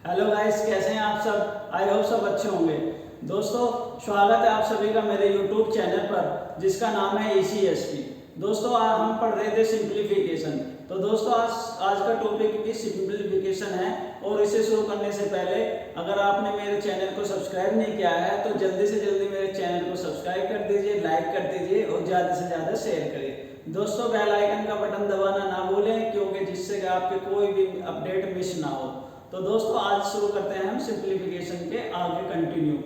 Hello guys, कैसे हैं आप सब। आई होप सब अच्छे होंगे। दोस्तों, स्वागत है आप सभी का मेरे यूट्यूब चैनल पर जिसका नाम है ECSP। दोस्तों, आज हम पढ़ रहे थे सिंप्लीफिकेशन। तो दोस्तों, आज का टॉपिक भी सिंप्लीफिकेशन है। और इसे शुरू करने से पहले अगर आपने मेरे चैनल को सब्सक्राइब नहीं किया है तो जल्दी से जल्दी मेरे चैनल को सब्सक्राइब कर दीजिए, लाइक कर दीजिए और ज़्यादा से ज़्यादा शेयर करिए। दोस्तों, बेल आइकन का बटन दबाना ना भूलें, क्योंकि जिससे कि आपके कोई भी अपडेट मिस ना हो। तो दोस्तों, आज शुरू करते हैं हम सिंप्लीफिकेशन के आगे कंटिन्यू।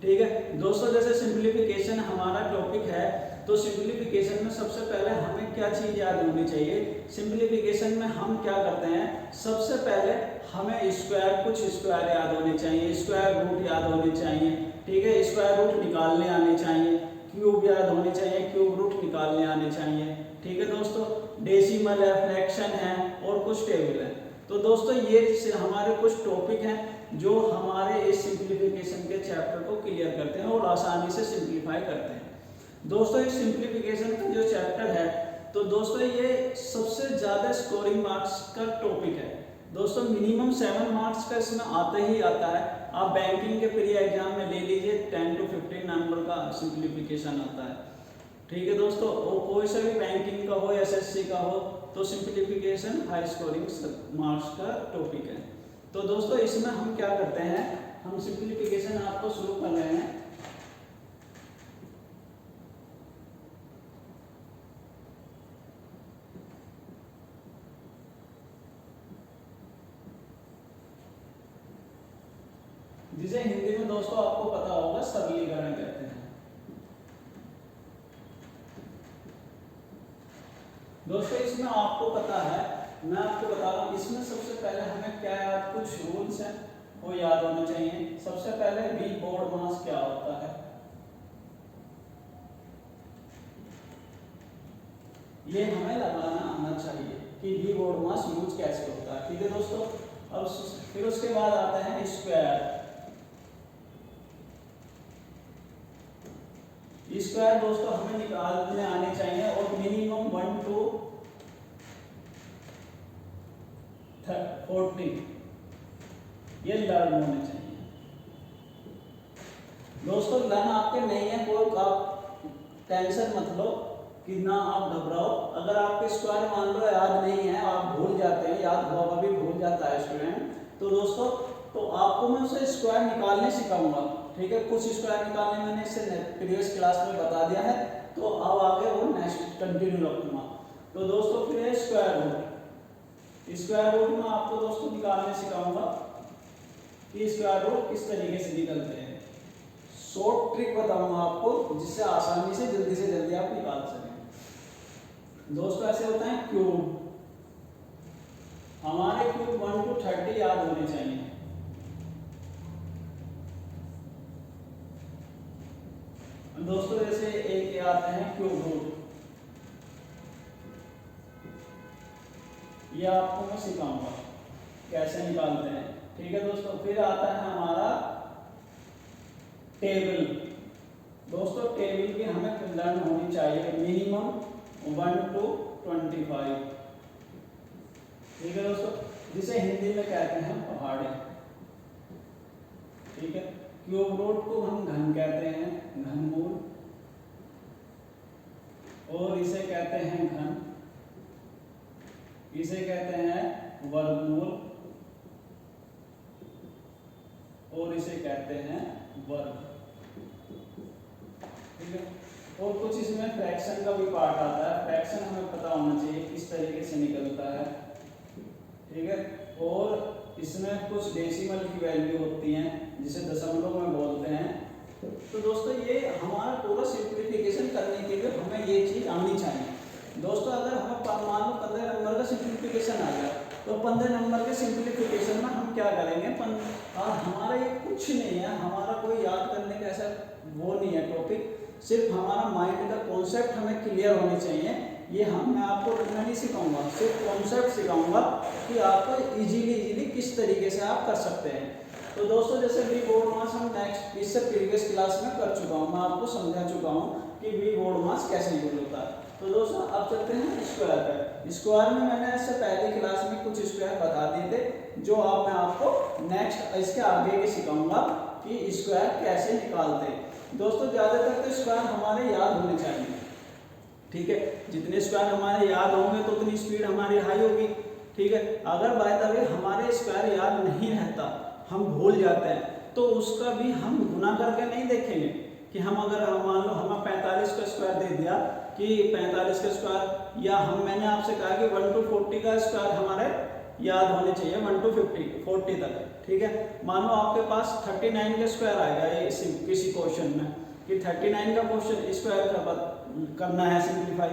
ठीक है दोस्तों, जैसे सिंप्लीफिकेशन हमारा टॉपिक है, तो सिंप्लीफिकेशन में सबसे पहले हमें क्या चीज़ याद होनी चाहिए। सिंप्लीफिकेशन में हम क्या करते हैं, सबसे पहले हमें कुछ स्क्वायर याद होने चाहिए, स्क्वायर रूट याद होने चाहिए। ठीक है, स्क्वायर रूट निकालने आने चाहिए, क्यूब याद होने चाहिए, क्यूब रूट निकालने आने चाहिए। ठीक है दोस्तों, डेसिमल है, फ्रैक्शन है और कुछ टेबल है। तो दोस्तों, ये हमारे कुछ टॉपिक हैं जो हमारे इस सिंप्लीफिकेशन के चैप्टर को क्लियर करते हैं और आसानी से सिंप्लीफाई करते हैं। दोस्तों, इस सिंप्लीफिकेशन का जो चैप्टर है, तो दोस्तों ये सबसे ज़्यादा स्कोरिंग मार्क्स का टॉपिक है। दोस्तों, मिनिमम 7 मार्क्स का इसमें आता ही आता है। आप बैंकिंग के प्री एग्जाम में ले लीजिए, 10 to 15 नंबर का सिंप्लीफिकेशन आता है। ठीक है दोस्तों, और कोई सा भी बैंकिंग का हो, SSC का हो, तो सिंप्लीफिकेशन हाई स्कोरिंग मार्क्स का टॉपिक है। तो दोस्तों, इसमें हम क्या करते हैं, हम सिंप्लीफिकेशन आपको शुरू कर रहे हैं। जिसे हिंदी में दोस्तों आपको पता होगा सरलीकरण कहते हैं। दोस्तों, इसमें आपको पता है, मैं आपको बता रहा हूँ, इसमें सबसे पहले हमें क्या याद, कुछ रूल्स हैं वो याद होने चाहिए। सबसे पहले वी बोर्ड मास क्या होता है, ये हमें लगाना आना चाहिए कि वी बोर्ड मास यूज कैसे होता है। ठीक है दोस्तों, अब फिर उसके बाद आता है स्क्वायर। स्क्वायर दोस्तों हमें निकालने आने चाहिए और मिनिमम 1 to 40 ये लर्न होने चाहिए। दोस्तों, लर्न आपके नहीं है, कोई आप टेंशन मत लो कि ना आप घबराओ। अगर आपके स्क्वायर मान लो याद नहीं है, आप भूल जाते हैं, याद हुआ भी भूल जाता है स्टूडेंट, तो दोस्तों तो आपको मैं उसे स्क्वायर निकालने सिखाऊंगा। ठीक है, कुछ स्क्वायर निकालने मैंने इससे प्रीवियस क्लास में बता दिया है, तो अब आगे वो नेक्स्ट कंटिन्यू रखूंगा। तो दोस्तों, फिर स्क्वायर रूट में आपको दोस्तों निकालने सिखाऊंगा कि स्क्वायर रूट किस तरीके से निकलते हैं। शॉर्ट ट्रिक बताऊंगा आपको जिससे आसानी से जल्दी आप निकाल सकें। दोस्तों, ऐसे होता है क्यूब, हमारे क्यूब 1 to 30 याद होने चाहिए। दोस्तों, जैसे एक आते हैं क्यूब रूट, ये आपको मैं सिखाऊंगा कैसे निकालते हैं। ठीक है दोस्तों, फिर आता है हमारा टेबल। दोस्तों, टेबल की हमें लर्न होनी चाहिए, मिनिमम 1 to 25। ठीक है दोस्तों, जिसे हिंदी में कहते हैं पहाड़ी। ठीक है, क्यूब रूट को हम घन कहते हैं, घनमूल, और इसे कहते हैं घन, इसे कहते हैं वर्गमूल, और इसे कहते हैं वर्ग। ठीक है, और कुछ इसमें फ्रैक्शन का भी पार्ट आता है। फ्रैक्शन हमें पता होना चाहिए किस तरीके से निकलता है। ठीक है, और इसमें कुछ डेसिमल की वैल्यू होती हैं जिसे दशमलव में बोलते हैं। तो दोस्तों, ये हमारा पूरा सिंप्लीफिकेशन करने के लिए हमें ये चीज़ आनी चाहिए। दोस्तों, अगर हमें मान लो 15 नंबर का सिंप्लीफिकेशन आ गया, तो 15 नंबर के सिंप्लीफिकेशन में हम क्या करेंगे, हमारा ये कुछ नहीं है, हमारा कोई याद करने का ऐसा वो नहीं है टॉपिक, सिर्फ हमारा माइंड का कॉन्सेप्ट हमें क्लियर होने चाहिए। ये मैं आपको रखना नहीं सिखाऊंगा, सिर्फ कॉन्सेप्ट सिखाऊंगा कि आपको इजीली किस तरीके से आप कर सकते हैं। तो दोस्तों, जैसे वी बोर्ड मास हम नेक्स्ट इससे प्रीवियस क्लास में कर चुका हूँ, मैं आपको समझा चुका हूँ कि वी बोर्ड मास कैसे यूज होता है। तो दोस्तों, अब चलते हैं स्क्वायर पर। स्क्वायर में मैंने इससे पहले क्लास में कुछ स्क्वायर बता दिए थे जो अब मैं आपको नेक्स्ट इसके आगे के सिखाऊंगा कि स्क्वायर कैसे निकालते हैं। दोस्तों ज्यादातर तो स्क्वायर हमारे याद होने चाहिए, ठीक है। जितने स्क्वायर हमारे याद होंगे तो उतनी स्पीड हमारी हाई होगी, ठीक है। अगर बाय द वे हमारे स्क्वायर याद नहीं रहता, हम भूल जाते हैं, तो उसका भी हम गुना करके नहीं देखेंगे कि हम अगर मान लो हमें 45 का स्क्वायर दे दिया कि 45 का स्क्वायर, या मैंने आपसे कहा कि 1 to 40 का स्क्वायर हमारे याद होने चाहिए 1 to 40 तक, ठीक है। मान लो आपके पास 39 का स्क्वायर आएगा किसी क्वेश्चन में कि 39 का क्वेश्चन स्क्वायर करना है सिंप्लीफाई,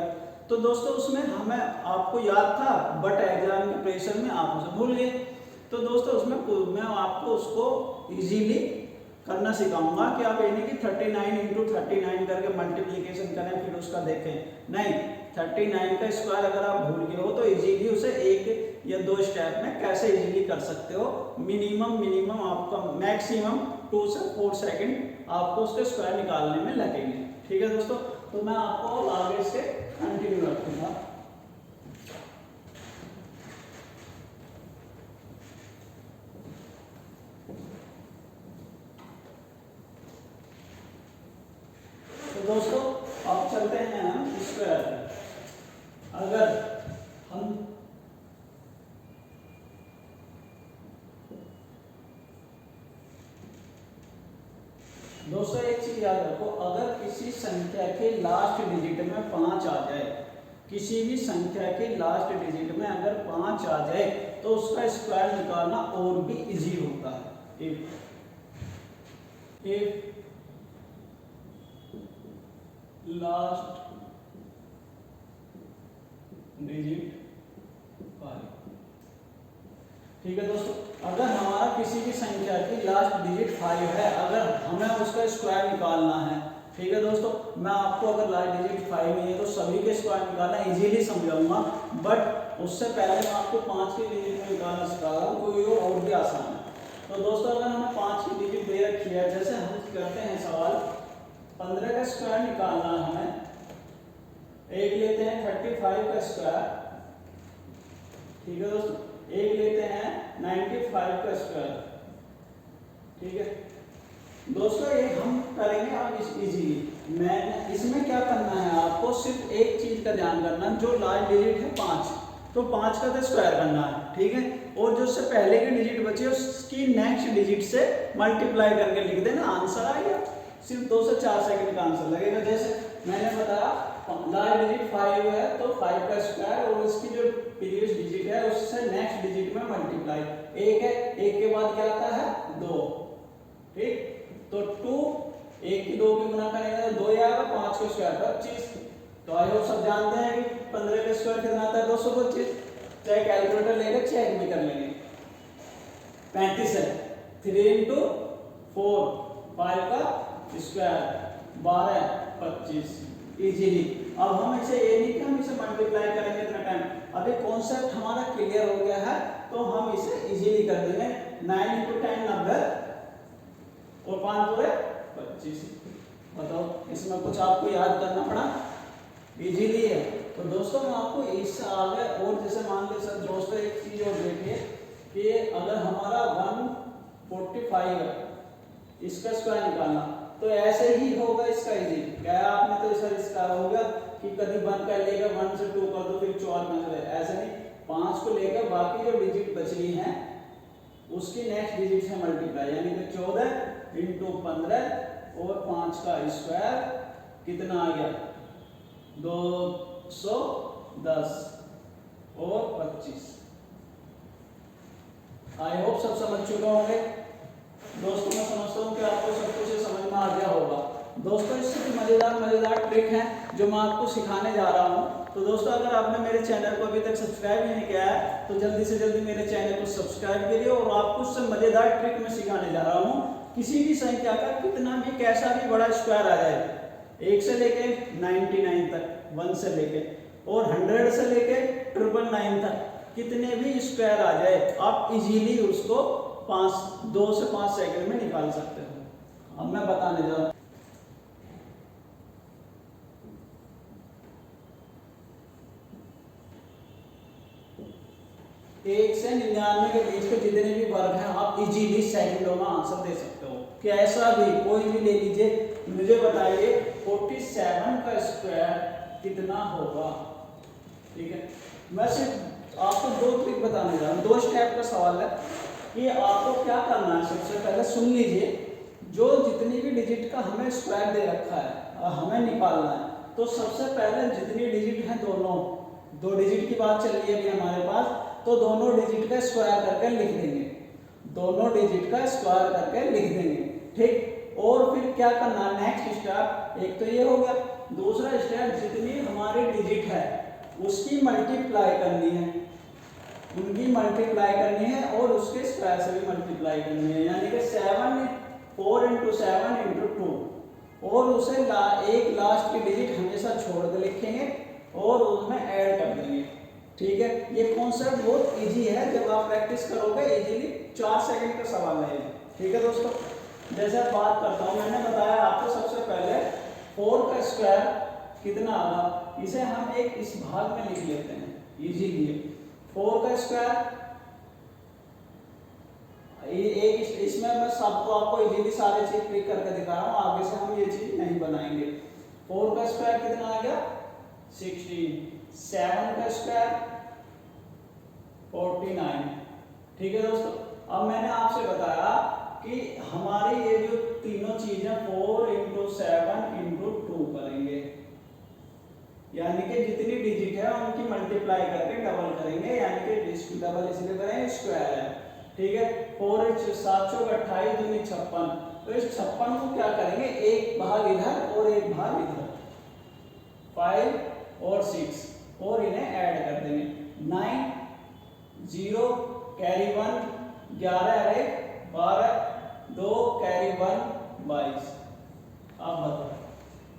तो दोस्तों उसमें हमें आपको याद था बट एग्जाम के प्रेशर में आप उसे भूल गए। तो दोस्तों उसमें मैं आपको उसको इजीली करना सिखाऊंगा कि आप यानी कि 39 इंटू 39 करके मल्टीप्लीकेशन करें फिर उसका देखें। नहीं, 39 का स्क्वायर अगर आप भूल गए हो तो इजीली उसे एक या दो स्टेप में कैसे इजीली कर सकते हो। मिनिमम आपका मैक्सिमम 2 से 4 सेकंड आपको उसके स्क्वायर निकालने में लगेंगे, ठीक है दोस्तों। तो मैं आपको आगे से कंटिन्यू रखूंगा। तो दोस्तों अब चलते हैं हम स्क्वायर। अगर हम दोस्तों एक चीज याद रखो, अगर किसी संख्या के लास्ट डिजिट में 5 आ जाए, किसी भी संख्या के लास्ट डिजिट में अगर 5 आ जाए तो उसका स्क्वायर निकालना और भी इजी होता है। if लास्ट डिजिट 5, ठीक है दोस्तों। अगर हमारा किसी भी संख्या की लास्ट डिजिट 5 है, अगर हमें उसका स्क्वायर निकालना है, ठीक है दोस्तों। मैं आपको अगर लास्ट डिजिट 5 नहीं है तो सभी के स्क्वायर निकालना इजीली समझाऊंगा, बट उससे पहले मैं आपको 5 की डिजिट में निकालना सिखा रहा हूँ, कोई और भी आसान है। तो दोस्तों अगर हमें 5 की डिजिट दे रखी है, जैसे हम करते हैं सवाल 15 का स्क्वायर निकालना है हमें, एक लेते हैं 35 का स्क्वायर, ठीक है दोस्तों। एक लेते हैं 95 का स्क्वायर, ठीक है दोस्तों। एक हम करेंगे अब इजीली। मैं इसमें क्या करना है, आपको सिर्फ एक चीज का ध्यान करना, जो लास्ट डिजिट है 5, तो 5 का तो स्क्वायर करना है, ठीक है। और जो उससे पहले की डिजिट बची है उसकी नेक्स्ट डिजिट से मल्टीप्लाई करके लिख देना, आंसर आ गया। सिर्फ 2 से 4 सेकंड का आंसर लगेगा। जैसे मैंने बताया लास्ट डिजिट 5 है तो 5 का स्क्वायर और उसकी जो प्रीवियस डिजिट है उससे नेक्स्ट डिजिट में मल्टीप्लाई, एक है, एक के बाद क्या आता है 2, ठीक। तो 2 1 की 2 की गुना करेंगे तो 2 ही आएगा, 5 का स्क्वायर 25। तो आई होप सब जानते हैं कि 15 का स्क्वायर कितना आता है 225। चाहे कैलकुलेटर लेकर चेक भी कर लेंगे। 35 है, 3 इंटू 4 5 का स्क्वायर 12 25 इजीली। अब हम इसे ये नहीं कि हम इसे मल्टीप्लाई करेंगे इतना टाइम, अभी कॉन्सेप्ट हमारा क्लियर हो गया है तो हम इसे इजीली कर देंगे। 9 इंटू 10 90 और 5 पूरे 25। बताओ इसमें कुछ आपको याद करना पड़ा, इजीली है। तो दोस्तों मैं आपको इससे आगे और जैसे मान लो सर दोस्तों एक चीज और देखिए कि अगर हमारा 145 है, इसका स्क्वायर निकालना तो ऐसे ही होगा इसका इजी। क्या आपने तो सर इसका हो गया कि कभी 1 कर लेगा 1 से 2 कर दो फिर 4 में करे, ऐसे नहीं। 5 को लेकर बाकी जो डिजिट बची हैं उसकी नेक्स्ट डिजिट से मल्टीप्लाई, यानी कि 14 इंटू 15 और 5 का स्क्वायर कितना आ गया 210 और 25। आई होप सब समझ चुके होंगे दोस्तों। मैं समझता हूँ कि आपको सब कुछ समझ में आ गया होगा। दोस्तों इससे मजेदार ट्रिक है जो मैं आपको सिखाने जा रहा हूँ। तो दोस्तों अगर आपने मेरे चैनल को अभी तक सब्सक्राइब नहीं किया है तो जल्दी से जल्दी मेरे चैनल को सब्सक्राइब करिए। और आपको उससे मजेदार ट्रिक मैं सिखाने जा रहा हूँ। किसी भी संख्या का कितना भी कैसा भी बड़ा स्क्वायर आ जाए, 1 से लेके 99 तक, 1 से लेके और 100 से लेके 999 तक, कितने भी स्क्वायर आ जाए आप इजीली उसको 2 से 5 सेकंड में निकाल सकते हो। अब मैं बताने जा रहा हूँ। 1 से 99 के बीच के जितने भी वर्ग हैं आप इजीली सेकंडों में आंसर दे सकते हो। कि ऐसा भी कोई भी ले लीजिए, मुझे बताइए 47 का स्क्वायर कितना होगा। ठीक है, मैं सिर्फ आपको 2 ट्रिक बताने जा रहा हूँ, 2 स्टेप का सवाल है कि आपको क्या करना है। सबसे पहले सुन लीजिए, जो जितनी भी डिजिट का हमें स्क्वायर दे रखा है और हमें निकालना है, तो सबसे पहले जितनी डिजिट है दोनों 2 डिजिट की बात चल रही है अभी हमारे पास, तो दोनों डिजिट का स्क्वायर करके लिख देंगे, दोनों डिजिट का स्क्वायर करके लिख देंगे। ठीक, और फिर क्या करना है नेक्स्ट स्टेप, एक तो ये हो गया, दूसरा स्टेप जितनी हमारी डिजिट है उसकी मल्टीप्लाई करनी है, उनकी मल्टीप्लाई करनी है और उसके स्क्वायर से भी मल्टीप्लाई करनी है, यानी कि 4 × 7 × 2, और उसे एक लास्ट की डिजिट हमेशा छोड़ के लिखेंगे और उसमें ऐड कर देंगे। ठीक है, ये कॉन्सेप्ट बहुत इजी है, जब आप प्रैक्टिस करोगे इजीली 4 सेकंड का सवाल है। ठीक है दोस्तों, जैसे बात करता हूँ, मैंने बताया आपको सबसे पहले 4 का स्क्वायर कितना आगा, इसे हम एक इस भाग में लिख लेते हैं इजीली। 4 का स्क्वायर एक इसमें मैं सबको आपको इजीली सारे चीज क्लिक करके दिखा रहा हूँ, आगे से हम ये चीज नहीं बनाएंगे। 4 का स्क्वायर कितना आ गया 16, 7 का स्क्वायर 49। ठीक है दोस्तों, अब मैंने आपसे बताया कि हमारी ये जो तीनों चीजें 4 × 7 × 2 करेंगे, यानी कि जितनी डिजिट है उनकी मल्टीप्लाई करके डबल करेंगे, यानी कि डबल इसलिए करें स्क्वायर है। ठीक है, 4 × 7 = 28, 2 × 56, तो इस 56 को क्या करेंगे, एक भाग इधर और एक भाग इधर, 5 और 6, और इन्हें ऐड कर देंगे। 9 0 कैरी 1, 11 और 1 12, 2 कैरी 1 22। अब बताओ,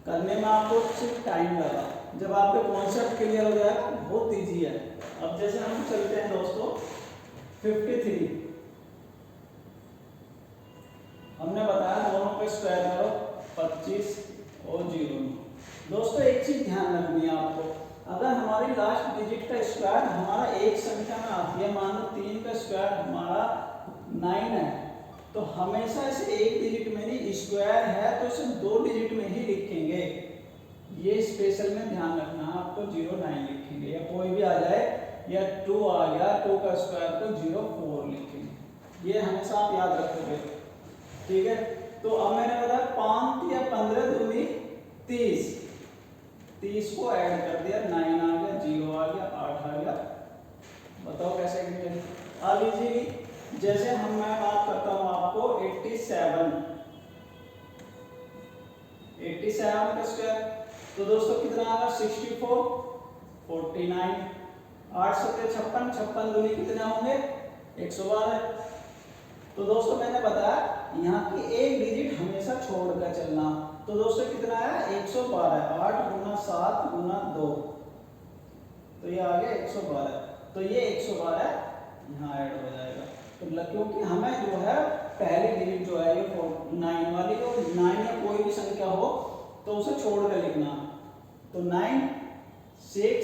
करने में आपको सिर्फ टाइम लगा, जब आपके कॉन्सेप्ट क्लियर हो जाएगा बहुत इजी है। अब जैसे हम चलते हैं दोस्तों 53, हमने बताया दोनों पे स्क्वायर करो 25 और 0। दोस्तों एक चीज ध्यान रखनी है आपको, अगर हमारी लास्ट डिजिट का स्क्वायर हमारा एक संख्या में आती है, मान लो 3 का स्क्वायर हमारा 9 है, तो हमेशा इसे एक डिजिट में नहीं, स्क्वायर है तो इसे 2 डिजिट में ही लिखेंगे। ये स्पेशल में ध्यान रखना है आपको, 0 9 लिखेंगे, या कोई भी आ जाए, या 2 आ गया 2 का स्क्वायर तो 0 4 लिखेंगे, ये हमेशा आप याद रखोगे। ठीक है, तो अब मैंने बताया 5 या 15 दूनी 30, 30 को ऐड कर दिया, 9 आ गया, 0 आ गया, 8 आ गया। बताओ कैसे करेंगे। अब इजीली जैसे मैं बात करता हूँ आपको 87 का स्क्वायर, तो दोस्तों कितना आएगा 64, 49, 8 7 56, 56 दूनी कितने होंगे 112। तो दोस्तों मैंने बताया यहाँ की एक डिजिट हमेशा छोड़कर चलना, तो दोस्तों कितना आया 112, 8 × 7 × 2, तो ये आ गया 112, तो ये 112 यहाँ ऐड हो जाएगा। तो क्योंकि हमें जो है पहली डिजिट जो है ये 9 वाली, तो 9 या कोई भी संख्या हो तो उसे छोड़ कर लिखना, तो 9 6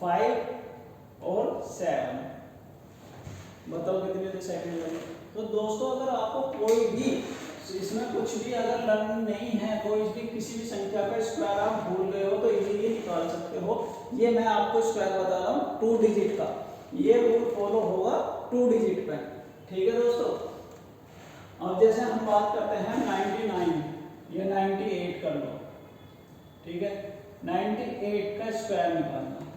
5 और 7। बताओ कितने सेकंड लगे। तो दोस्तों अगर आपको कोई भी इसमें कुछ भी अगर लर्न नहीं है, कोई भी किसी भी संख्या का स्क्वायर आप भूल गए हो तो इजीली निकाल सकते हो। ये मैं आपको स्क्वायर बता रहा हूँ 2 डिजिट का, ये रूल फॉलो होगा 2 डिजिट पे। ठीक है दोस्तों, अब जैसे हम बात करते हैं 99 या 98 कर लो। ठीक है, 98 का स्क्वायर निकालना,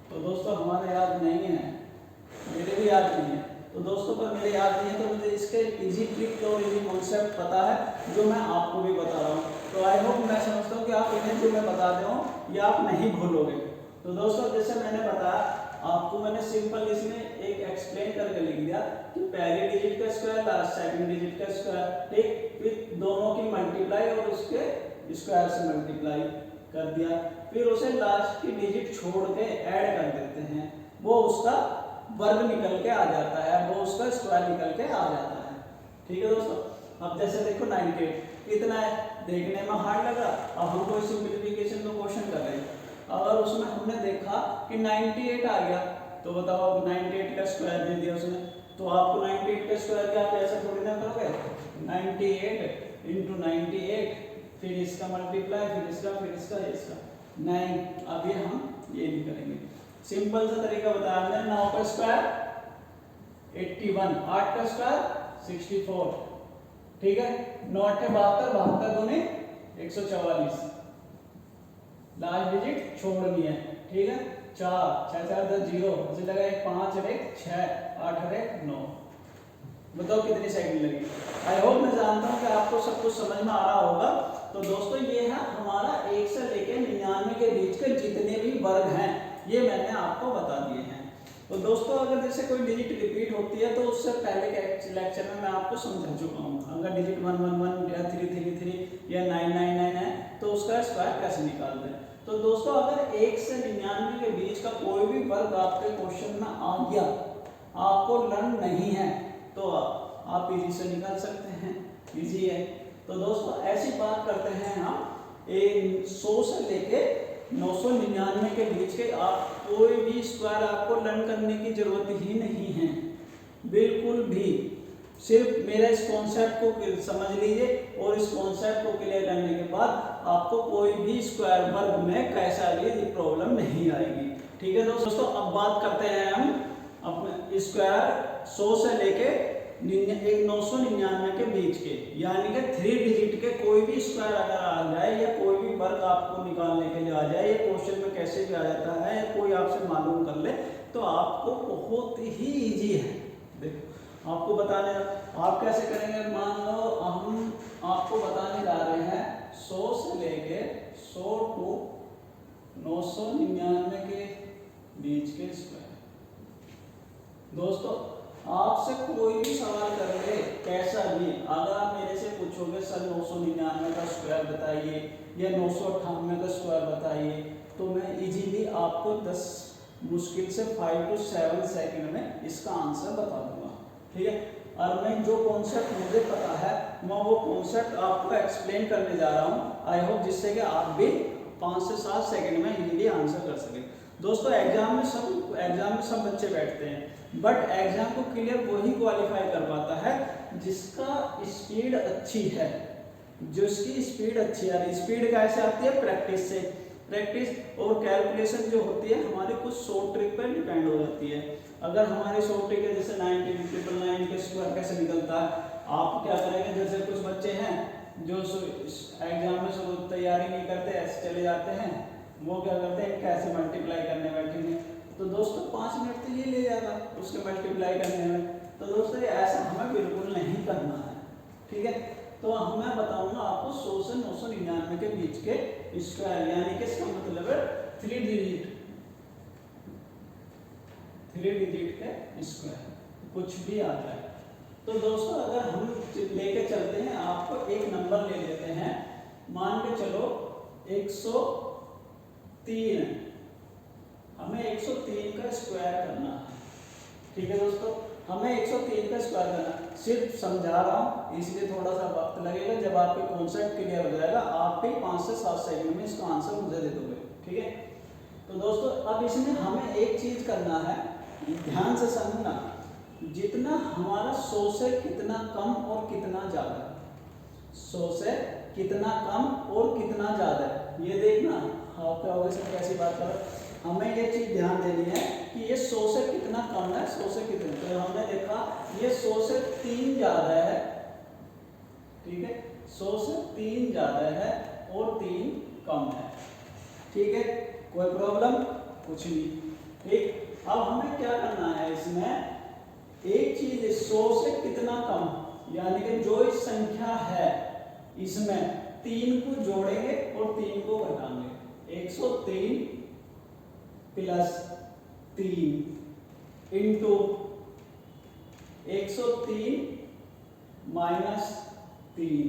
तो दोस्तों हमारे याद नहीं है, मेरे भी याद नहीं है, तो दोस्तों पर मेरे याद नहीं है, तो मुझे इसके इजी ट्रिक और इजी कॉन्सेप्ट पता है जो मैं आपको भी बता रहा हूँ। तो आई होप, मैं समझता हूँ कि आप इन्हें जो मैं बता रहा हूँ ये आप नहीं भूलोगे। तो दोस्तों जैसे मैंने बताया आपको, मैंने सिंपल इसमें एक एक्सप्लेन करके लिख दिया कि पहली डिजिट का स्क्वायर लास्ट सेकंड डिजिट का स्क्वायर, ठीक, फिर दोनों की मल्टीप्लाई और उसके स्क्वायर से मल्टीप्लाई कर दिया, फिर उसे लास्ट की डिजिट छोड़ के ऐड कर देते हैं, वो उसका वर्ग निकल के आ जाता है, वो उसका स्क्वायर निकल के आ जाता है। ठीक है दोस्तों, अब जैसे देखो 98 कितना है, देखने में हार्ड लगा, अब हम कोई सिंपलीफिकेशन का क्वेश्चन कर रहे हैं, अगर उसमें हमने देखा कि 98 आ गया, तो बताओ अब 98 का स्क्वायर दे दिया उसने, तो आपको 98 का स्क्वायर क्या आप ऐसा थोड़ी ना करोगे, 98 इंटू 98, फिर इसका मल्टीप्लाई, फिर इसका 9। अब ये हम ये नहीं करेंगे, सिंपल सा तरीका बताया हमने। 9 का स्क्वायर 81, 8 का स्क्वायर 64, ठीक है। 9 8 72, 72 दूनी 144, लास्ट डिजिट छोड़नी है, ठीक है। 4 6 4 10 0, इसे लगा 1 5 और 1 6, 8 और 1 9। बताओ कितनी सेकंड लगी। आई होप मैं जानता हूँ कि आपको सब कुछ समझ में आ रहा होगा। तो दोस्तों ये है हमारा 1 से लेकर 99 के बीच के जितने भी वर्ग हैं, ये मैंने आपको बता दिए हैं। तो दोस्तों अगर जैसे कोई डिजिट रिपीट होती है तो उससे पहले के लेक्चर में मैं आपको समझा चुका हूँ। अगर डिजिट 111 या 333 या 999 है तो उसका स्क्वायर कैसे निकालते हैं। तो दोस्तों अगर 1 से 99 के बीच का कोई भी वर्ग आपके क्वेश्चन में आ गया, आपको लर्न नहीं है, तो आप इजी से निकाल सकते हैं, इजी है। तो दोस्तों ऐसी बात करते हैं हम 100 से लेके 999 के बीच के, आप कोई भी स्क्वायर आपको लर्न करने की जरूरत ही नहीं है, बिल्कुल भी। सिर्फ मेरा इस कॉन्सेप्ट को समझ लीजिए और इस कॉन्सेप्ट को क्लियर करने के बाद आपको कोई भी स्क्वायर वर्ग में कैसा भी प्रॉब्लम नहीं आएगी, ठीक है दोस्तों। अब बात करते हैं हम अपने स्क्वायर 100 से लेके 999 के बीच के, यानी कि 3 डिजिट के कोई भी स्क्वायर अगर आ जाए या कोई भी वर्ग आपको निकालने के लिए आ जाए, या क्वेश्चन में कैसे भी आ जाता है, या कोई आपसे मालूम कर ले, तो आपको बहुत ही इजी है। देखो आपको बताने, आप कैसे करेंगे, मान लो हम आपको बताने जा रहे हैं 100 से लेके 100 टू 999 के बीच के स्क्वायर। दोस्तों आपसे कोई भी सवाल करेंगे कैसा भी, अगर आप मेरे से पूछोगे सर 999 का स्क्वायर बताइए या 998 का स्क्वायर बताइए, तो मैं इजीली आपको 10 मुश्किल से 5 to 7 सेकंड में इसका आंसर बता दूंगा, ठीक है। और मैं जो कॉन्सेप्ट मुझे पता है मैं वो कॉन्सेप्ट आपको एक्सप्लेन करने जा रहा हूँ, आई होप जिससे कि आप भी 5 से 7 सेकंड में इजीली आंसर कर सकें। दोस्तों एग्जाम में सब बच्चे बैठते हैं, बट एग्जाम को क्लियर वही क्वालिफाई कर पाता है जिसका स्पीड अच्छी है, जिसकी स्पीड अच्छी है। स्पीड कैसे आती है, प्रैक्टिस से। प्रैक्टिस और कैलकुलेशन जो होती है हमारी कुछ शॉर्ट ट्रिक पर डिपेंड हो जाती है। अगर हमारी शॉर्ट ट्रिक है जैसे 999 के स्क्वायर कैसे निकलता है, आप क्या करेंगे, जैसे कुछ बच्चे हैं जो एग्जाम में शुरू तैयारी नहीं करते, ऐसे चले जाते हैं, वो क्या करते हैं कैसे मल्टीप्लाई करने बैठेंगे, तो दोस्तों 5 मिनट तो ये ले जाएगा उसके मल्टीप्लाई करने में। तो दोस्तों ऐसा हमें बिल्कुल नहीं करना है, ठीक है। तो मैं बताऊंगा आपको 100 से 999 के बीच के स्क्वायर, यानी कि इसका मतलब है 3 डिजिट के स्क्वायर, कुछ भी आ जाए। तो दोस्तों अगर हम लेके चलते हैं, आपको एक नंबर ले लेते हैं, मान के चलो 103 है, हमें 103 का स्क्वायर करना है, ठीक है दोस्तों। हमें 103 का स्क्वायर करना, सिर्फ समझा रहा हूँ इसलिए थोड़ा सा वक्त लगेगा, जब आपके कॉन्सेप्ट क्लियर हो जाएगा आप भी 5 से 7 सेकंड में इसका आंसर मुझे दे दोगे, ठीक है। तो दोस्तों अब इसमें हमें एक चीज करना है, ध्यान से समझना, जितना हमारा 100 से कितना कम और कितना ज्यादा, 100 से कितना कम और कितना ज्यादा है, ये देखना। आपका होगा सर कैसी बात कर रहे हैं, हमें ये चीज ध्यान देनी है कि ये 100 से कितना कम है, 100 से कितना, तो हमने देखा ये 100 से 3 ज्यादा है, ठीक है, 100 से 3 ज्यादा है और 3 कम है, ठीक है, कोई प्रॉब्लम कुछ नहीं, ठीक। अब हमें क्या करना है, इसमें एक चीज 100 से कितना कम, यानी कि जो इस संख्या है इसमें 3 को जोड़ेंगे और 3 को घटाएंगे, 103 प्लस 3 इंटू 103 माइनस 3,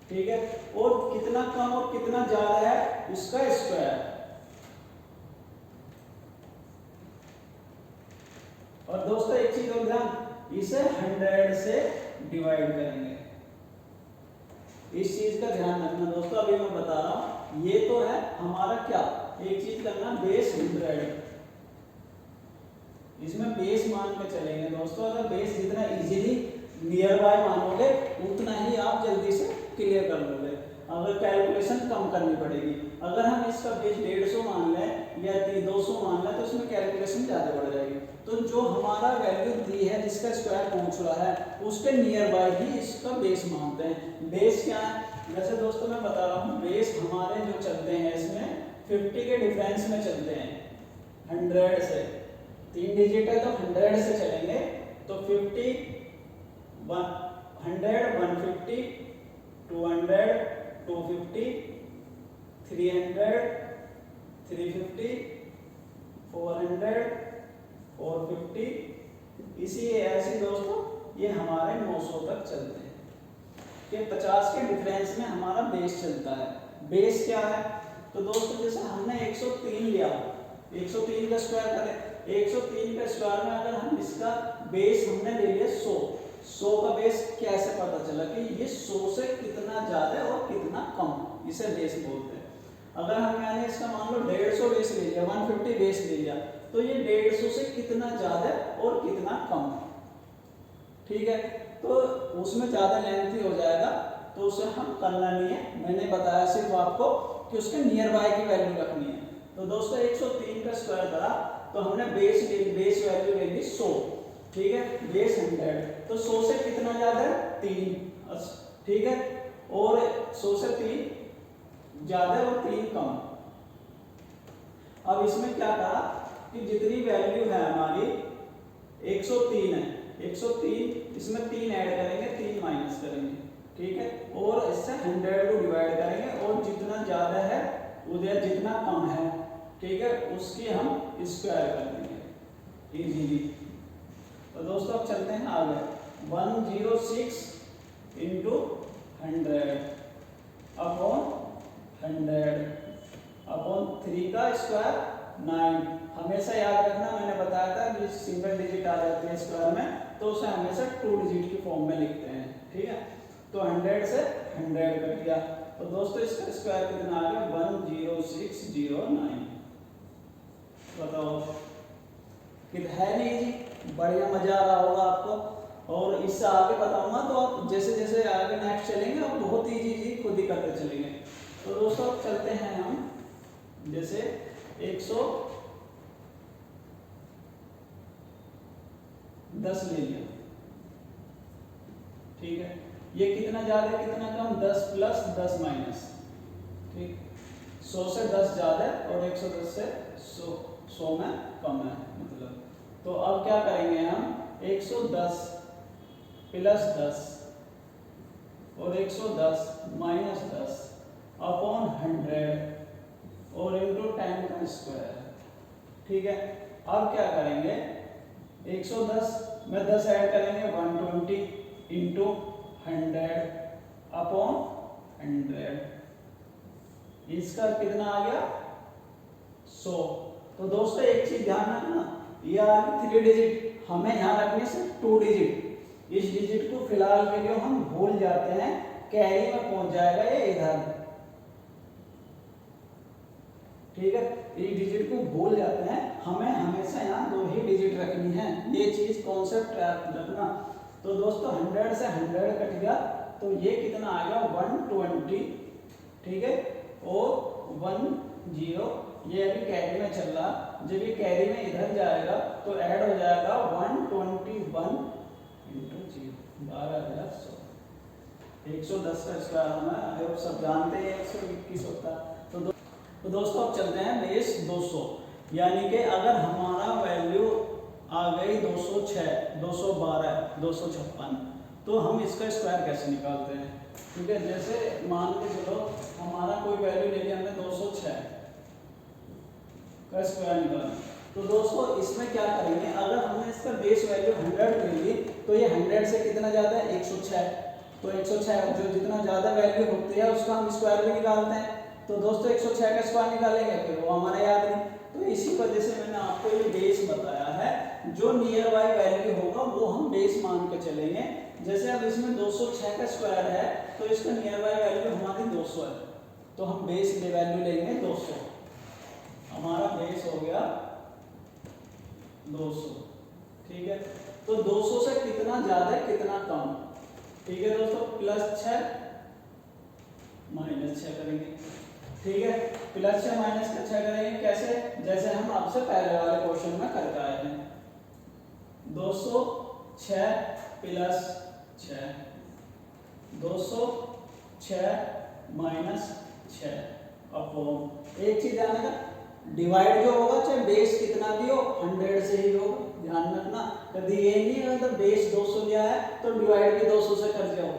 ठीक है, और कितना कम और कितना ज्यादा है इसका स्क्वायर। और दोस्तों एक चीज और ध्यान, इसे 100 से डिवाइड करेंगे, इस चीज का ध्यान रखना दोस्तों। अभी मैं बता रहा हूं, ये तो है हमारा क्या, एक चीज करना बेस 100, इसमें बेस मान के चलेंगे दोस्तों। अगर बेस जितना इजीली नियर बाय मानोगे उतना ही आप जल्दी से क्लियर कर लोगे। अगर कैलकुलेशन कम करनी पड़ेगी, अगर हम इसका बेस 150 मान लें या 200 मान लें तो इसमें कैलकुलेशन ज़्यादा बढ़ जाएगी। तो जो हमारा वैल्यू दी है जिसका स्क्वायर पूछ रहा है उसके नियर बाय ही इसका बेस मानते हैं। बेस क्या है, वैसे दोस्तों मैं बता रहा हूँ, बेस हमारे जो चलते हैं इसमें 50 के डिफरेंस में चलते हैं। 100 से 3 डिजिट है तो 100 से चलेंगे, तो 50 100 150 200 250 300 350 400 450, इसी ऐसे दोस्तों ये हमारे 900 तक चलते हैं। कि 50 के डिफरेंस में हमारा बेस चलता है। बेस क्या है, तो दोस्तों जैसे हमने 103 लिया, 103 का स्क्वायर करें, 103 का स्क्वायर में अगर हम इसका बेस हमने ले लिया 100 का बेस कैसे पता चला कि ये 100 से कितना ज्यादा और कितना कम, इसे बेस बोलते हैं। अगर हम यानी इसका मान लो 150 बेस ले लिया, 150 बेस ले लिया, तो ये 150 से कितना ज्यादा और कितना कम, ठीक है। तो उसमें ज्यादा लेंथी हो जाएगा तो उसे हम करना नहीं है, मैंने बताया सिर्फ आपको कि उसके नियर बाय की वैल्यू रखनी है। तो दोस्तों 103 का स्क्वायर करा तो हमने बेस वैल्यू ले ली 100, ठीक है, बेस 100, तो 100 से कितना ज्यादा है 3, ठीक है, और 100 से 3 ज्यादा और 3 कम। अब इसमें क्या कहा कि जितनी वैल्यू है हमारी 103 है, 103 इसमें 3 ऐड करेंगे, 3 माइनस करेंगे, ठीक है, और इससे 100 को डिवाइड करेंगे और जितना ज्यादा है उधर जितना कम है, ठीक है, उसकी हम स्क्वायर कर देंगे इजीली। तो दोस्तों अब चलते हैं आगे। 106 इंटू 100 अपॉन 100 अपॉन 3 का स्क्वायर 9। हमेशा याद रखना, मैंने बताया था कि सिंगल डिजिट आ जाती है स्क्वायर में तो उसे हमेशा 2 डिजिट की फॉर्म में लिखते हैं, ठीक है। तो 100 से 100 कट गया, तो दोस्तों इसका स्क्वायर कितना आ गया 10609। बताओ कितना है नहीं जी, बढ़िया मजा आ रहा होगा आपको। और इससे आगे बताऊंगा तो आप जैसे जैसे आगे नेक्स्ट चलेंगे आप बहुत इजी खुद ही करते चलेंगे। तो दोस्तों अब चलते हैं हम, जैसे 110 ले लिया, ठीक है, ये कितना ज्यादा कितना कम, 10 प्लस 10 माइनस, ठीक, 100 से 10 ज्यादा और 110 से 100 में कम है मतलब। तो अब क्या करेंगे हम, 110 प्लस 10 और 110 माइनस 10 अपॉन 100 और इंटू 10 का स्क्वायर, ठीक है। अब क्या करेंगे, 110 में 10 ऐड करेंगे, 120 इंटू 100 अपॉन 100, इसका कितना आ गया 100। तो दोस्तों एक चीज ध्यान रखना, ये आ गई 3 डिजिट, हमें यहाँ रखने से 2 डिजिट, इस डिजिट को फिलहाल के लिए हम भूल जाते हैं, कैरी में पहुंच जाएगा ये इधर, ठीक है, एक डिजिट को भूल जाते हैं, हमें हमेशा यहाँ 2 ही डिजिट रखनी है, ये चीज कॉन्सेप्ट रखना। तो दोस्तों 100 से 100 कट गया तो ये कितना आएगा 120, ठीक है, और 10 ये अभी कैरी में चल रहा, जब ये कैरी में इधर जाएगा तो ऐड हो जाएगा 121 इंटू 0, 12100। 110 का स्क्वायर हमें आप सब जानते हैं 121 होता है। तो दोस्तों अब चलते हैं बेस 200, यानी कि अगर हमारा वैल्यू आ गई 206 212 256, तो हम इसका स्क्वायर कैसे निकालते हैं, ठीक है। जैसे मान के चलो हमारा कोई वैल्यू ले लिया हमने 206 का स्क्वायर निकालना, तो दोस्तों इसमें क्या करेंगे, अगर हमने इसका बेस वैल्यू 100 ले ली तो ये 100 से कितना ज्यादा है 106, तो 106 जो जितना ज्यादा वैल्यू होती है उसका हम स्क्वायर भी निकालते हैं। तो दोस्तों 106 का स्क्वायर निकालेंगे फिर वो हमारा याद नहीं, तो इसी वजह से मैंने आपको ये बेस बताया है, जो नियर बाय वैल्यू होगा वो हम बेस मान के चलेंगे। जैसे अब इसमें 206 का स्क्वायर है तो इसका नियर बाय वैल्यू हमारी 200 है, तो हम बेस की वैल्यू लेंगे 200, हमारा बेस हो गया 200। ठीक है। तो 200 से कितना ज्यादा कितना कम, ठीक है दोस्तों, +6 -6 करेंगे, ठीक है। +6 -6 करेंगे कैसे, जैसे हम आपसे पहले वाले क्वेश्चन में करके आए हैं। 206 + 6, 206 - 6 अपॉन, एक चीज ध्यान रखना, डिवाइड जो होगा चाहे बेस कितना भी हो 100 से ही होगा, ध्यान रखना। कभी ये नहीं अगर बेस 200 लिया है तो डिवाइड भी 200 से कर जाओ,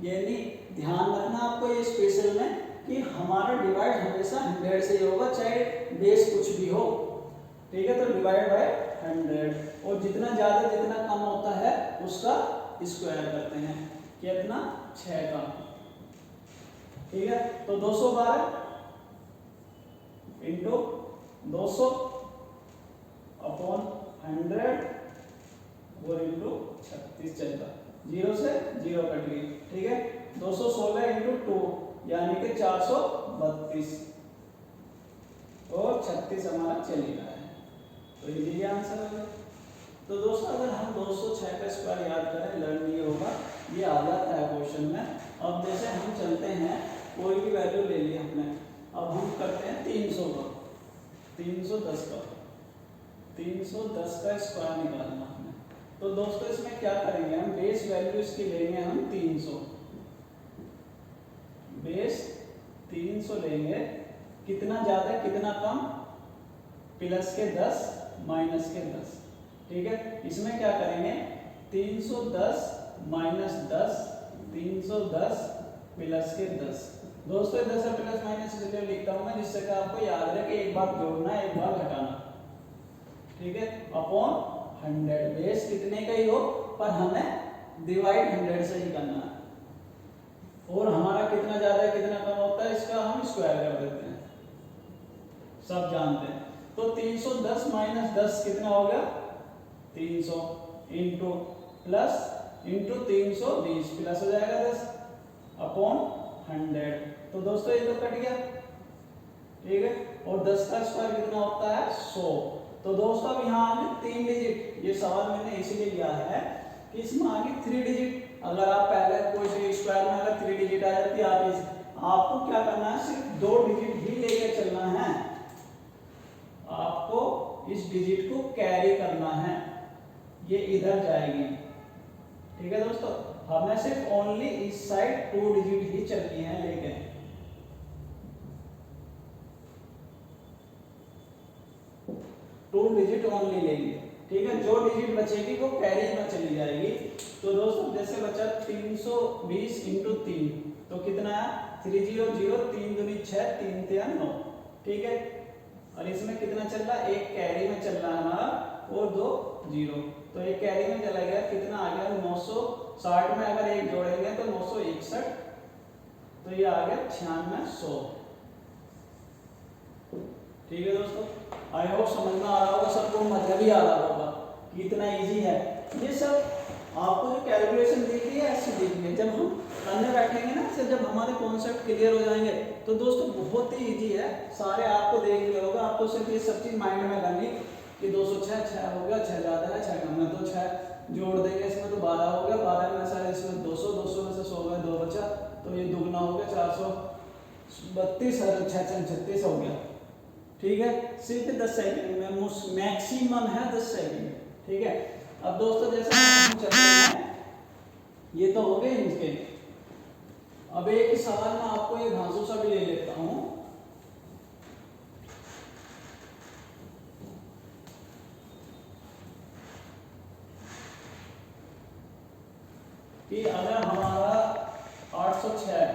ये नहीं, ध्यान रखना आपको ये स्पेशल में कि हमारा डिवाइड हमेशा 100 से ही होगा चाहे बेस कुछ भी हो, ठीक है। तो डिवाइड बाय 100, और जितना ज्यादा जितना कम होता है उसका स्क्वायर करते हैं, कितना 6 का, ठीक है। तो 212 इंटू 200 अपॉन 100 और इंटू 36 चलता, 0 से 0 कट गई, ठीक है। 216 इंटू 2 यानी कि 432 और 36 हमारा चल ही रहा है, तो ये आंसर हो गया। तो दोस्तों अगर हम 206 का स्क्वायर याद करें, लर्न ये होगा, ये आ जाता है क्वेश्चन में। अब जैसे हम चलते हैं, कोई भी वैल्यू ले ली हमने, अब हम करते हैं 300 का, 310 का, 310 का स्क्वायर निकालना हमने। तो दोस्तों इसमें क्या करेंगे हम, बेस वैल्यू इसकी लेंगे हम 300, बेस 300 लेंगे, कितना ज्यादा कितना कम, +10 -10, ठीक है। इसमें क्या करेंगे 310 - 10, 310 +10। दोस्तों 10 और प्लस माइनस इसलिए लिखता हूं मैं जिससे कि आपको याद रहे कि एक बार जोड़ना है एक बार घटाना, ठीक है, अपॉन 100। बेस कितने का ही हो पर हमें डिवाइड 100 से ही करना है, और हमारा कितना ज्यादा है कितना कम होता है इसका हम स्क्वायर कर देते हैं, सब जानते हैं। तो 310 - 10 कितना हो गया 300 इंटू प्लस इंटू 320 प्लस हो जाएगा 10 अपॉन 100। तो दोस्तों ये तो कट गया, ठीक है। और 10 का स्क्वायर कितना होता है 100। तो दोस्तों अब यहाँ आगे 3 डिजिट, ये सवाल मैंने इसीलिए लिया है कि इसमें आगे 3 डिजिट, अगर आप पहले कोई से स्क्वायर में अगर 3 डिजिट आ जाती है, आपको क्या करना है सिर्फ 2 डिजिट ही लेके चलना है, आपको इस डिजिट को कैरी करना है, ये इधर जाएगी, ठीक है दोस्तों। हमें सिर्फ ओनली इस साइड 2 डिजिट ही चलनी है लेके, टू डिजिट ओनली लेंगे, ठीक है। जो डिजिट बचेगी वो कैरी में चली जाएगी। तो दोस्तों जैसे बचा 320 इंटू 3, तो कितना है 300, 3 दूनी 6, 3 तिया 9, ठीक है। और इसमें कितना चल रहा है, एक कैरी में चल रहा है हमारा और 2 0, तो एक कैरी में चला गया, कितना आ गया 960 में अगर एक जोड़ेंगे तो 961, तो ये आ गया 9600, ठीक है दोस्तों। आई होप समझ में आ रहा होगा सबको, मतलब ही आ रहा होगा कि इतना इजी है ये सब। आपको जो कैलकुलेशन दी थी ऐसे देखिए, जब हम करने बैठेंगे ना, से जब हमारे कॉन्सेप्ट क्लियर हो जाएंगे तो दोस्तों बहुत ही इजी है, सारे आपको देख लिया होगा। आपको सिर्फ ये सब चीज माइंड में करनी कि 206 6 हो गया, 6 ज्यादा है 6 कम है, तो 6 जोड़ देंगे इसमें तो 12 हो गया, 12 में सारे इसमें 200, 200 में से 100 में 2 बचा, तो ये दुगना हो गया 432 और 6 36 हो गया, ठीक है। सिर्फ 10 सेकंड में, मैक्सिमम है 10 सेकंड, ठीक है। अब दोस्तों जैसे हम चलते हैं, ये तो हो गए इनके। अब एक सवाल में आपको ये घासू सा भी ले लेता हूं कि अगर हमारा 806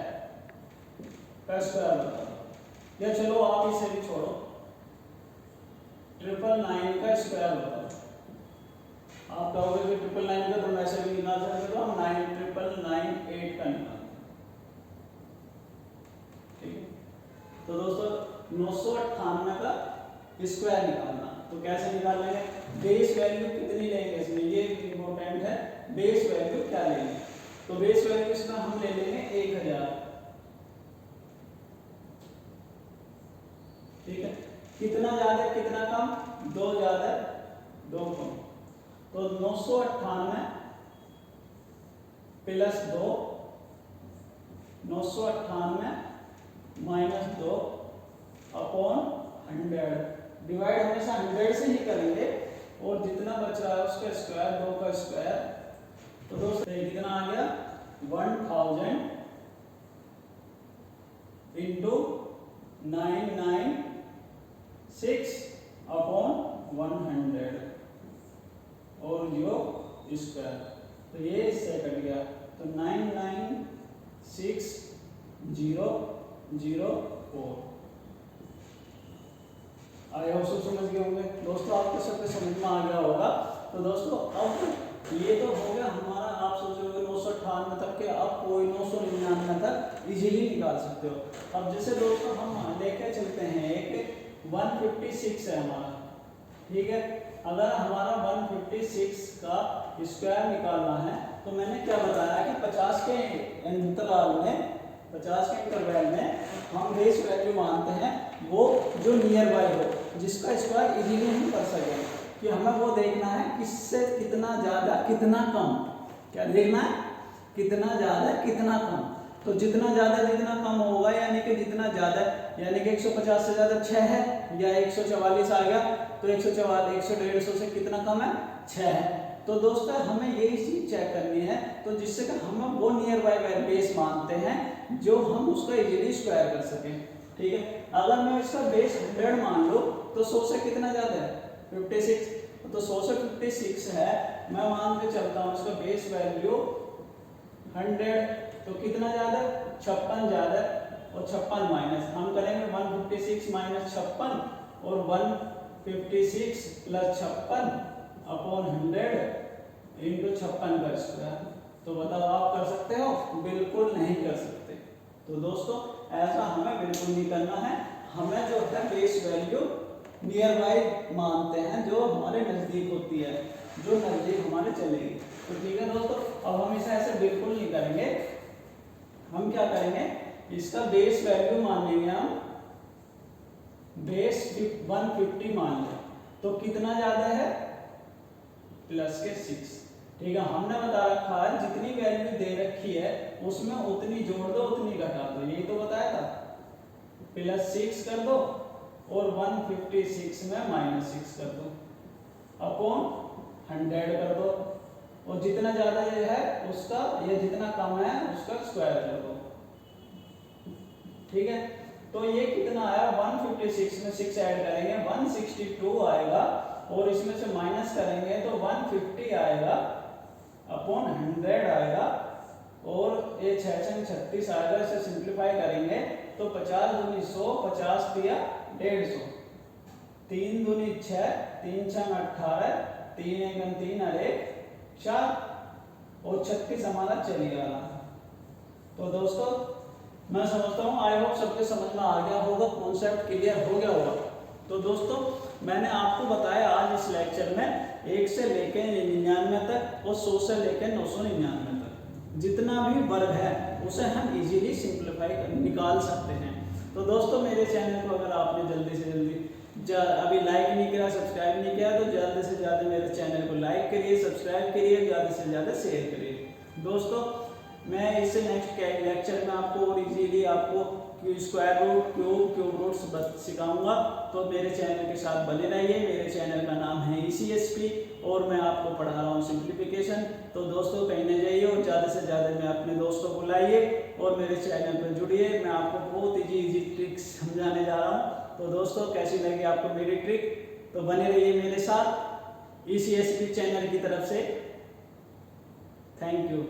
का स्क्वायर बताओ, या चलो आप इसे भी छोड़ो, 999 का स्क्वायर बताओ। आप कहोगे कि 999 का तो वैसे भी निकाल सकते हो, हम 99998 का निकाल, ठीक है। तो दोस्तों 998 का स्क्वायर निकालना, तो कैसे निकाल लेंगे, बेस वैल्यू कितनी लेंगे इसमें, ये इंपॉर्टेंट है, बेस वैल्यू क्या लेंगे। तो बेस वैल्यू इसमें हम ले लेंगे 1000, ठीक है। कितना ज्यादा कितना कम, 2 ज्यादा 2 कम, तो 998 प्लस 2, 998 माइनस 2 अपॉन 100। डिवाइड हमेशा 100 से ही करेंगे और जितना बच रहा है उसका स्क्वायर, 2 का स्क्वायर। तो दोस्तों ये कितना आ गया 1000 इंटू 996 अपॉन 100 और जो स्क्वायर। तो ये इससे कट गया तो 996,004। आई होप सब समझ गए होंगे दोस्तों, आपके सबके समझ में आ गया होगा। तो दोस्तों अब ये तो हो गया हमारा, आप सोचोगे 998 तक के, अब कोई 999 तक इजीली निकाल सकते हो। अब जैसे दोस्तों हम लेके चलते हैं एक 156 है हमारा, ठीक है। अगर हमारा 156 का स्क्वायर निकालना है तो मैंने क्या बताया कि 50 के इंटरवल में, 50 के इंटरवल में हम बेस वैल्यू मानते हैं वो जो नियर बाय हो, जिसका स्क्वायर इजीली हम कर सकें। कि हमें वो देखना है किससे कितना ज़्यादा कितना कम, क्या देखना है कितना ज़्यादा कितना कम। तो जितना ज़्यादा जितना कम होगा, यानी कि जितना ज़्यादा, यानी कि 150 से ज़्यादा 6 है या 144 आ गया, तो 144 150 से कितना कम है 6 है। तो दोस्तों हमें यही चीज़ चेक करनी है, तो जिससे कि हम वो नियर बाय बेस मानते हैं जो हम उसका इजीली स्क्वायर कर सकें, ठीक है। अगर मैं इसका बेस 100 मान लूँ तो 100 से कितना ज़्यादा है 56, तो 100 से 56 है, मैं मान के चलता हूँ इसका बेस वैल्यू 100, तो कितना ज़्यादा 56 ज़्यादा, और 56 माइनस हम करेंगे 156 माइनस 56 और 156 प्लस 56 अपॉन 100 इंटू 56 का स्क्वायर। तो बताओ आप कर सकते हो? बिल्कुल नहीं कर सकते। तो दोस्तों ऐसा हमें बिल्कुल नहीं करना है, हमें जो है बेस वैल्यू नियर बाय मानते हैं, जो हमारे नज़दीक होती है, जो नज़दीक हमारे चलेगी। तो ठीक है दोस्तों, अब हम इसे ऐसे बिल्कुल नहीं करेंगे। हम क्या करेंगे, इसका बेस वैल्यू मानेंगे हम, बेस 150 मान लिया, तो कितना ज़्यादा है प्लस के 6, ठीक है। हमने बता रखा है जितनी वैल्यू दे रखी है उसमें उतनी जोड़ दो उतनी घटा दो, यही तो बताया था। प्लस 6 कर दो और 156 में माइनस 6 कर दो अपॉन 100 कर दो, और जितना ज्यादा ये है उसका, ये जितना कम है उसका स्क्वायर कर दो, ठीक है। तो ये कितना आया 156 में 6 ऐड करेंगे 162 आएगा, और इसमें से माइनस करेंगे तो 150 आएगा अपॉन 100 आएगा, और ये 6 36 आएगा। इसे सिंप्लीफाई करेंगे तो 50 दूनी 100, 50 दिया 150, 3 दूनी 6, 3 6 18, 3 1 3 अरे 4, और 36 हमारा चलिए आ रहा। तो दोस्तों मैं समझता हूँ आई होप सबके समझ में आ गया होगा, कॉन्सेप्ट क्लियर हो गया होगा। तो दोस्तों मैंने आपको बताया आज इस लेक्चर में 1 से लेकर 99 तक और 100 से लेकर 999 तक जितना भी वर्ग है उसे हम इजीली सिंप्लीफाई निकाल सकते हैं। तो दोस्तों मेरे चैनल को अगर आपने जल्दी से जल्दी अभी लाइक नहीं किया, सब्सक्राइब नहीं किया, तो ज़्यादा से ज़्यादा मेरे चैनल को लाइक करिए, सब्सक्राइब करिए, ज़्यादा से ज़्यादा शेयर करिए। दोस्तों मैं इससे नेक्स्ट लेक्चर में आपको और इजीली आपको स्क्वायर रूट, क्यूब रूट सिखाऊंगा। तो मेरे चैनल के साथ बने रहिए। मेरे चैनल का नाम है ECSP और मैं आपको पढ़ा रहा हूँ सिंप्लीफिकेशन। तो दोस्तों कहीं न जाइए और ज़्यादा से ज़्यादा में अपने दोस्तों को लाइए और मेरे चैनल पर जुड़िए। मैं आपको बहुत इजी ट्रिक्स समझाने जा रहा हूँ। तो दोस्तों कैसी लगी आपको मेरी ट्रिक, तो बने रहिए मेरे साथ ECSP चैनल की तरफ से। Thank you.